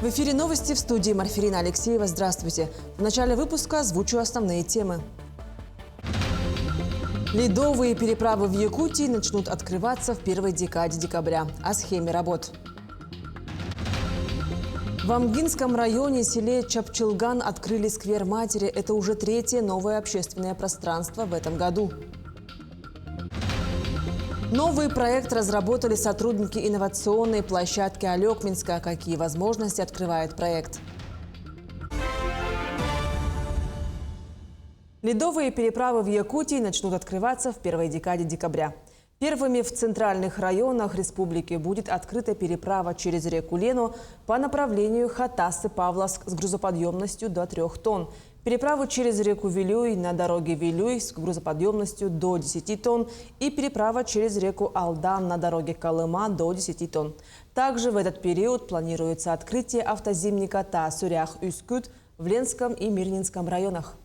В эфире новости, в студии Марфирина Алексеева. Здравствуйте. В начале выпуска озвучу основные темы. Ледовые переправы в Якутии начнут открываться в первой декаде декабря. О схеме работ. В Амгинском районе селе Чапчилган открыли сквер матери. Это уже третье новое общественное пространство в этом году. Новый проект разработали сотрудники инновационной площадки Алекминска. Какие возможности открывает проект? Ледовые переправы в Якутии начнут открываться в первой декаде декабря. Первыми в центральных районах республики будет открыта переправа через реку Лену по направлению Хатасы-Павловск с грузоподъемностью до 3 тонн. Переправу через реку Вилюй на дороге Вилюй с грузоподъемностью до 10 тонн и переправа через реку Алдан на дороге Колыма до 10 тонн. Также в этот период планируется открытие автозимника Та-Сурях-Üsküt в Ленском и Мирнинском районах.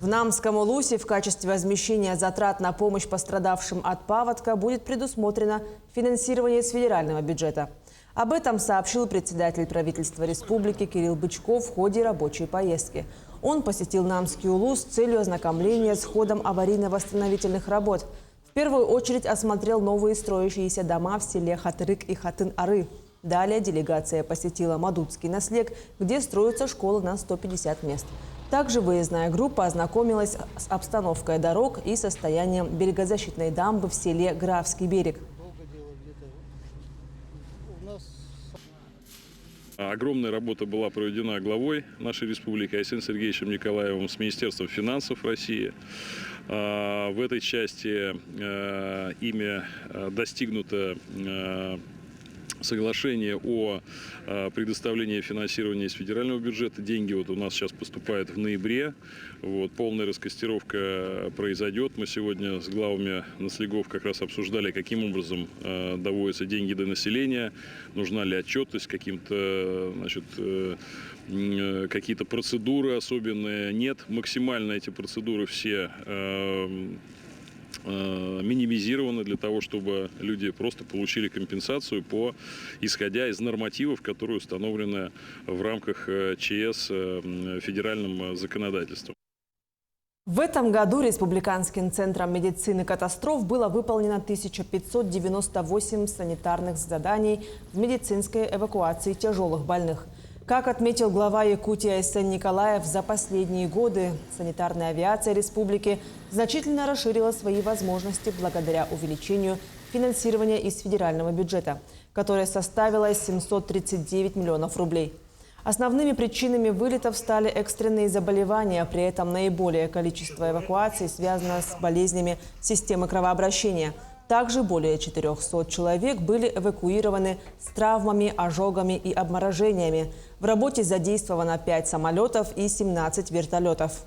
В Намском Улусе в качестве возмещения затрат на помощь пострадавшим от паводка будет предусмотрено финансирование из федерального бюджета. Об этом сообщил председатель правительства республики Кирилл Бычков в ходе рабочей поездки. Он посетил Намский Улус с целью ознакомления с ходом аварийно-восстановительных работ. В первую очередь осмотрел новые строящиеся дома в селе Хатырык и Хатын-Ары. Далее делегация посетила Мадутский наслег, где строится школа на 150 мест. Также выездная группа ознакомилась с обстановкой дорог и состоянием берегозащитной дамбы в селе Графский берег. Огромная работа была проведена главой нашей республики Айсеном Сергеевичем Николаевым с Министерством финансов России. В этой части ими достигнуто соглашение о предоставлении финансирования из федерального бюджета. Деньги у нас сейчас поступают в ноябре. Полная раскостировка произойдет. Мы сегодня с главами наслегов как раз обсуждали, каким образом доводятся деньги до населения, нужна ли отчетность, какие-то процедуры особенные. Нет, максимально эти процедуры все минимизированы для того, чтобы люди просто получили компенсацию исходя из нормативов, которые установлены в рамках ЧС федеральным законодательством. В этом году Республиканским центром медицины катастроф было выполнено 1598 санитарных заданий в медицинской эвакуации тяжелых больных. Как отметил глава Якутии Айсен Николаев, за последние годы санитарная авиация республики значительно расширила свои возможности благодаря увеличению финансирования из федерального бюджета, которое составило 739 миллионов рублей. Основными причинами вылетов стали экстренные заболевания, при этом наиболее количество эвакуаций связано с болезнями системы кровообращения. Также более 400 человек были эвакуированы с травмами, ожогами и обморожениями. В работе задействовано 5 самолетов и 17 вертолетов.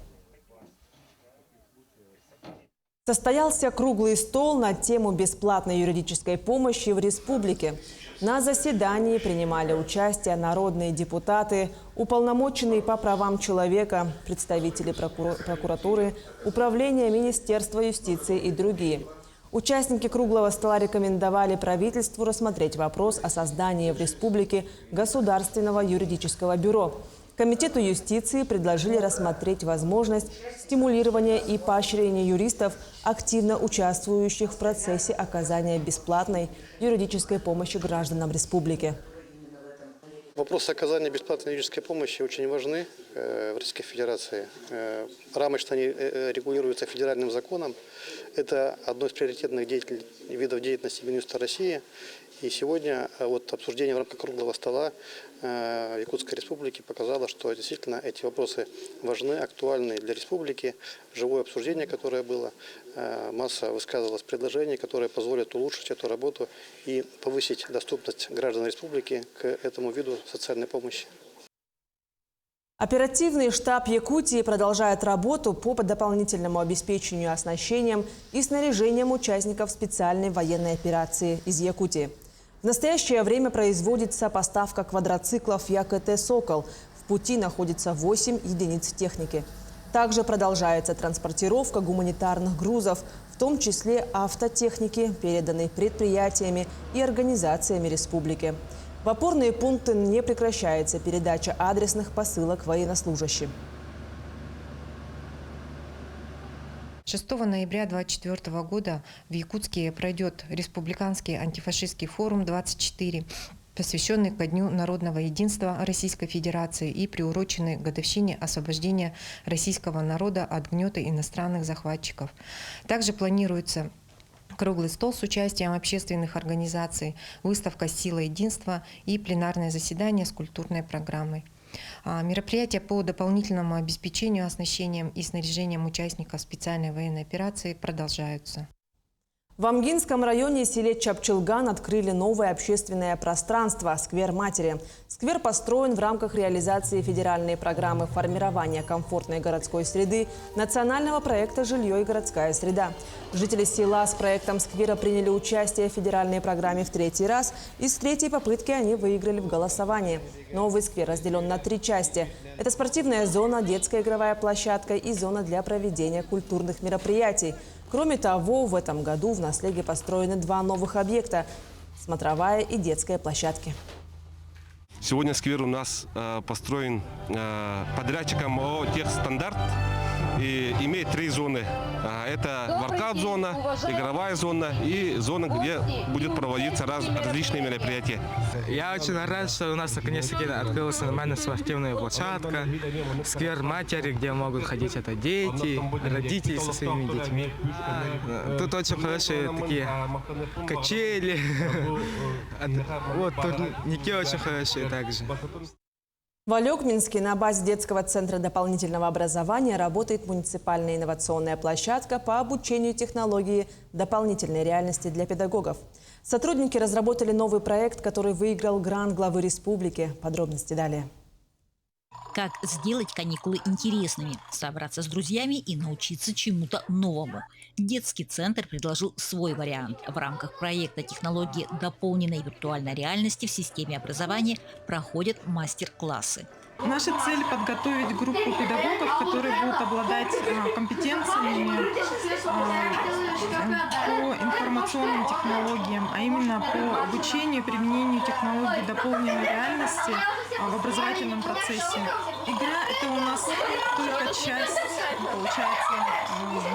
Состоялся круглый стол на тему бесплатной юридической помощи в республике. На заседании принимали участие народные депутаты, уполномоченные по правам человека, представители прокуратуры, управления Министерства юстиции и другие. Участники круглого стола рекомендовали правительству рассмотреть вопрос о создании в республике Государственного юридического бюро. Комитету юстиции предложили рассмотреть возможность стимулирования и поощрения юристов, активно участвующих в процессе оказания бесплатной юридической помощи гражданам республики. Вопросы оказания бесплатной юридической помощи очень важны в Российской Федерации. Рамочно они регулируются федеральным законом. Это одно из приоритетных видов деятельности Минюста России. И сегодня обсуждение в рамках круглого стола Якутской Республики показало, что действительно эти вопросы важны, актуальны для республики. Живое обсуждение, которое было, масса высказывалась предложений, которые позволят улучшить эту работу и повысить доступность граждан республики к этому виду социальной помощи. Оперативный штаб Якутии продолжает работу по дополнительному обеспечению оснащением и снаряжением участников специальной военной операции из Якутии. В настоящее время производится поставка квадроциклов ЯКТ «Сокол». В пути находится 8 единиц техники. Также продолжается транспортировка гуманитарных грузов, в том числе автотехники, переданной предприятиями и организациями республики. В опорные пункты не прекращается передача адресных посылок военнослужащим. 6 ноября 2024 года в Якутске пройдет Республиканский антифашистский форум 24, посвященный ко Дню народного единства Российской Федерации и приуроченный к годовщине освобождения российского народа от гнета иностранных захватчиков. Также планируется круглый стол с участием общественных организаций, выставка «Сила единства» и пленарное заседание с культурной программой. Мероприятия по дополнительному обеспечению оснащением и снаряжением участников специальной военной операции продолжаются. В Амгинском районе селе Чапчылган открыли новое общественное пространство – «Сквер Матери». Сквер построен в рамках реализации федеральной программы формирования комфортной городской среды национального проекта «Жилье и городская среда». Жители села с проектом сквера приняли участие в федеральной программе в 3-й раз, и с 3-й попытки они выиграли в голосовании. Новый сквер разделен на 3 части. Это спортивная зона, детская игровая площадка и зона для проведения культурных мероприятий. Кроме того, в этом году в наследие построены 2 новых объекта – смотровая и детская площадки. Сегодня сквер у нас построен подрядчиком ООО «Техстандарт» и имеет 3 зоны. Это воркаут-зона, игровая зона и зона, где будет проводиться различные мероприятия. Я очень рад, что у нас наконец-таки открылась нормальная спортивная площадка, сквер матери, где могут ходить это дети, родители со своими детьми. Тут очень хорошие такие качели, вот турники очень хорошие также. В Алекминске на базе детского центра дополнительного образования работает муниципальная инновационная площадка по обучению технологии дополнительной реальности для педагогов. Сотрудники разработали новый проект, который выиграл грант главы республики. Подробности далее. Как сделать каникулы интересными, собраться с друзьями и научиться чему-то новому. Детский центр предложил свой вариант. В рамках проекта «Технологии дополненной виртуальной реальности» в системе образования проходят мастер-классы. Наша цель – подготовить группу педагогов, которые будут обладать компетенциями по информационным технологиям, а именно по обучению и применению технологий дополненной реальности в образовательном процессе. Игра – это у нас только часть, получается,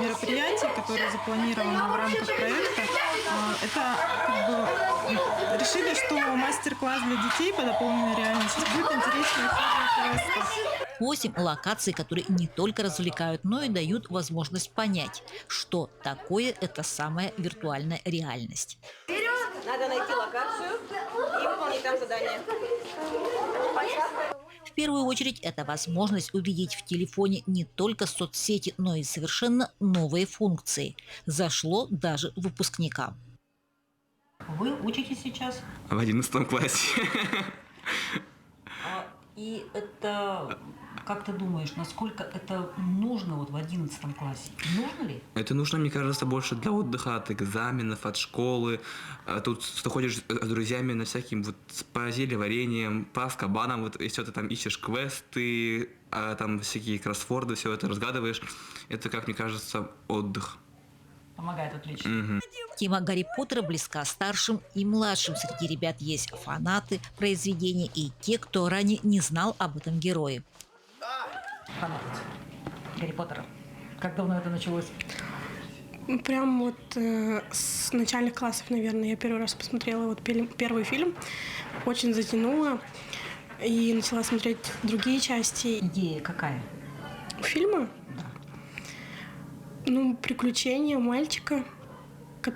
мероприятий, которые запланированы в рамках проекта. Это решили, что мастер-класс для детей по дополненной реальности будет интереснее. 8 локаций, которые не только развлекают, но и дают возможность понять, что такое эта самая виртуальная реальность. Надо найти локацию и выполнить там задание. В первую очередь, это возможность увидеть в телефоне не только соцсети, но и совершенно новые функции. Зашло даже выпускникам. Вы учитесь сейчас? В 11 классе. И это, как ты думаешь, насколько это нужно вот в 11 классе? Нужно ли? Это нужно, мне кажется, больше для отдыха, от экзаменов, от школы. Тут ты ходишь с друзьями на всяким вот по зельеварениям, по скабанам, вот если ты там ищешь квесты, там всякие кроссворды, все это разгадываешь. Это, как мне кажется, отдых. Помогает отлично. Тема Гарри Поттера близка старшим и младшим. Среди ребят есть фанаты произведения и те, кто ранее не знал об этом герое. Фанат Гарри Поттера. Как давно это началось? Прям вот с начальных классов, наверное. Я первый раз посмотрела вот первый фильм. Очень затянула. И начала смотреть другие части. Идея какая? Фильма? Ну, приключения мальчика,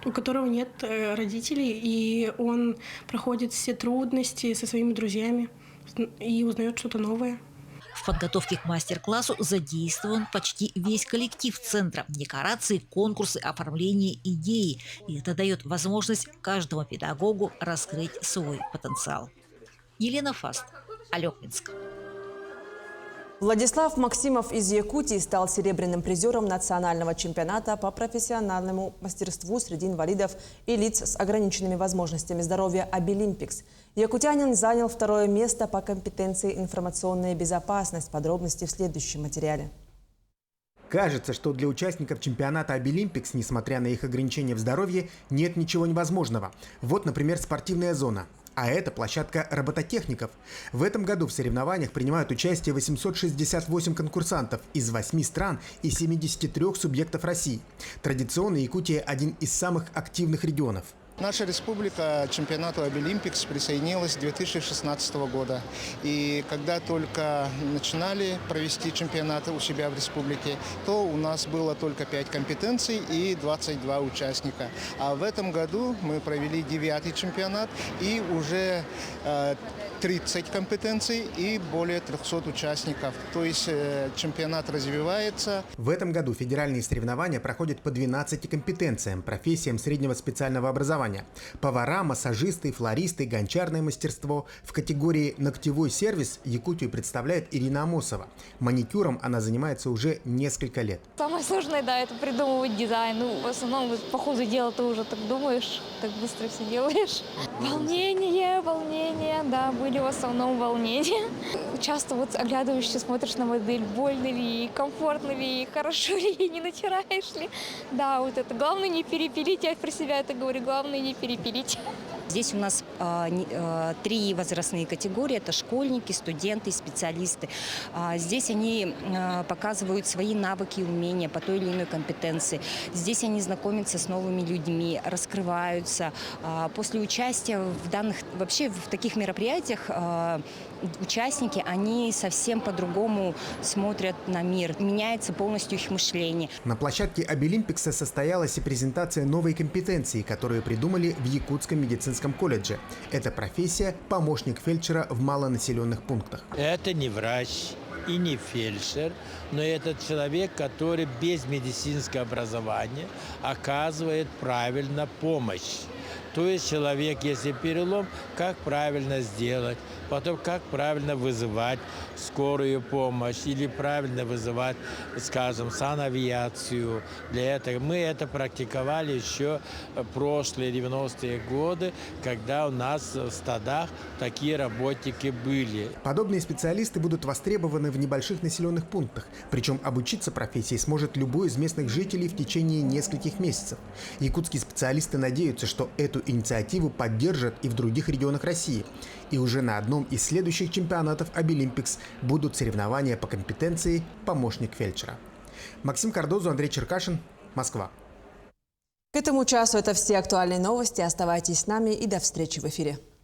у которого нет родителей, и он проходит все трудности со своими друзьями и узнает что-то новое. В подготовке к мастер-классу задействован почти весь коллектив центра. Декорации, конкурсы, оформление идеи. И это дает возможность каждому педагогу раскрыть свой потенциал. Елена Фаст, Алекминск. Владислав Максимов из Якутии стал серебряным призером национального чемпионата по профессиональному мастерству среди инвалидов и лиц с ограниченными возможностями здоровья «Обилимпикс». Якутянин занял 2-е место по компетенции информационная безопасность. Подробности в следующем материале. Кажется, что для участников чемпионата «Обилимпикс», несмотря на их ограничения в здоровье, нет ничего невозможного. Вот, например, спортивная зона. А это площадка робототехников. В этом году в соревнованиях принимают участие 868 конкурсантов из 8 стран и 73 субъектов России. Традиционно Якутия – один из самых активных регионов. Наша республика к чемпионату Обилимпикс присоединилась с 2016 года. И когда только начинали провести чемпионаты у себя в республике, то у нас было только 5 компетенций и 22 участника. А в этом году мы провели 9-й чемпионат и уже 30 компетенций и более 300 участников. То есть чемпионат развивается. В этом году федеральные соревнования проходят по 12 компетенциям, профессиям среднего специального образования. Повара, массажисты, флористы, гончарное мастерство. В категории «Ногтевой сервис» Якутию представляет Ирина Амосова. Маникюром она занимается уже несколько лет. Самое сложное, да, это придумывать дизайн. Ну, в основном, по ходу дела ты уже так думаешь, так быстро все делаешь. Волнение, да, были в основном волнения. Часто вот оглядываешься, смотришь на модель, больно ли, комфортно ли, хорошо ли, не натираешь ли. Да, вот это главное не перепилить, я про себя это говорю, главное не перепилить. Здесь у нас 3 возрастные категории. Это школьники, студенты, специалисты. Здесь они показывают свои навыки и умения по той или иной компетенции. Здесь они знакомятся с новыми людьми, раскрываются. После участия в данных, вообще в таких мероприятиях участники, они совсем по-другому смотрят на мир. Меняется полностью их мышление. На площадке Обилимпикса состоялась и презентация новой компетенции, которую придумали в Якутском медицинском колледже. Это профессия помощник фельдшера в малонаселенных пунктах. Это не врач и не фельдшер, но это человек, который без медицинского образования оказывает правильно помощь. То есть человек, если перелом, как правильно сделать, потом как правильно вызывать скорую помощь или правильно вызывать, скажем, санавиацию. Для этого мы это практиковали еще в прошлые 90-е годы, когда у нас в стадах такие работники были. Подобные специалисты будут востребованы в небольших населенных пунктах. Причем обучиться профессии сможет любой из местных жителей в течение нескольких месяцев. Якутские специалисты надеются, что эту инициативу поддержат и в других регионах России. И уже на одном из следующих чемпионатов Обилимпикс будут соревнования по компетенции помощник фельдшера. Максим Кардозу, Андрей Черкашин, Москва. К этому часу это все актуальные новости. Оставайтесь с нами и до встречи в эфире.